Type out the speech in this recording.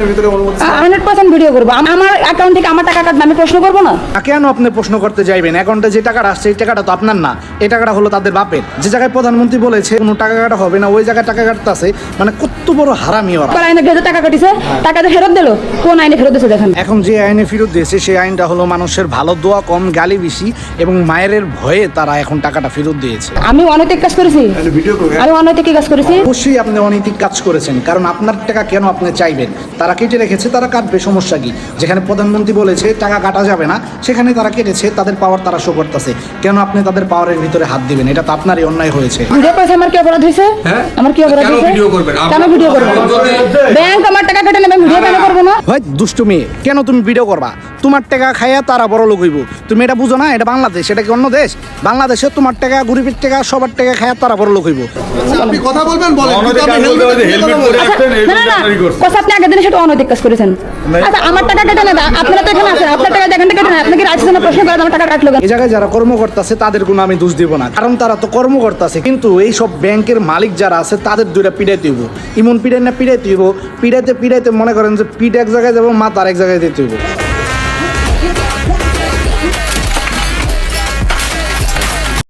100% video করবো। আমার account থেকে আমার টাকা কাটবে, আমি প্রশ্ন করবো না? কেন আপনি প্রশ্ন করতে যাইবেন? অ্যাকাউন্টে যে টাকাটা আসছে এই টাকাটা তো আপনার না, এই টাকাটা হলো তাদের বাপের। যে জায়গায় প্রধানমন্ত্রী বলেছে কোনো টাকা কাটা হবে না, ওই জায়গায় টাকা কাটতেছে, মানে কত বড় হারামি ওরা। আইনে গেছে টাকা কাটিছে, টাকা তো ফেরত দিল, কোন আইনে ফেরত দিচ্ছে দেখেন। এখন যে আইনে ফেরত দিয়েছে সেই আইনটা হলো মানুষের ভালো দোয়া কম, গালি বেশি এবং মায়ের ভয়ে তারা এখন টাকাটা ফেরত দিয়েছে। আমি অনৈতিক কাজ করেছি, আমি অনৈতিক কাজ করেছি। অবশ্যই আপনি অনৈতিক কাজ করেছেন, কারণ আপনার টাকা কেন আপনি চাইবেন? তারা কেটে রেখেছে, তারা কাটবে, সমস্যা কি? যেখানে প্রধানমন্ত্রী বলেছে টাকা কাটা যাবে না সেখানে তারা কেটেছে, তাদের পাওয়ার তারা শো করতেছে। কেন আপনি তাদের পাওয়ারের ভিতরে হাত দিবেন? এটা তো আপনারই অন্যায় হয়েছে। ভিডিও করেছে, আমার কি অপরাধ হয়েছে? আমার কি অপরাধ হয়েছে? কেন ভিডিও করবো? ব্যাংক আমার টাকা কেটে নেবে, ভিডিও কেন করবো না? ভাই দুষ্টু মেয়ে, কেন তুমি ভিডিও করবা? তোমার টাকা খাইয়া তারা বড় লোক হইব, তুমি এটা বুঝো না? এটা বাংলাদেশ, এটা কি অন্য দেশ? বাংলাদেশে তোমার টাকা, গরিবের টাকা, সবার টাকা খাইয়া তারা বড় লোক হইব। আপনি কথা বলবেন, বলেন। কিন্তু আপনি হেলমেট পরে আসছেন, না না, কথা আপনি আগের দিনে সেটা অনৈতিক কাজ করেছেন। আচ্ছা আমার টাকা কেটে নেবে, আপনারা তো এখানে আছেন, আপনার টাকা এখান থেকে কেটে নেবে, আপনি কি রাজ্যের জন্য প্রশ্ন করেন আমার টাকা কাটলো কেন? এই জায়গায় যারা কর্মকর্তা আছে তাদের কোনো আমি দোষ দিব না, কারণ তারা তো কর্মকর্তা আছে। কিন্তু এই সব ব্যাংকের মালিক যারা আছে তাদের দুইটা পিড়াইতে হইব। ইমন পিড়াই না পিড়াইতে হইব, পিড়াইতে পিড়াইতে মনে করেন যে পিঠ এক জায়গায় যাবো, মাথা আর এক জায়গায় দিতে হইব।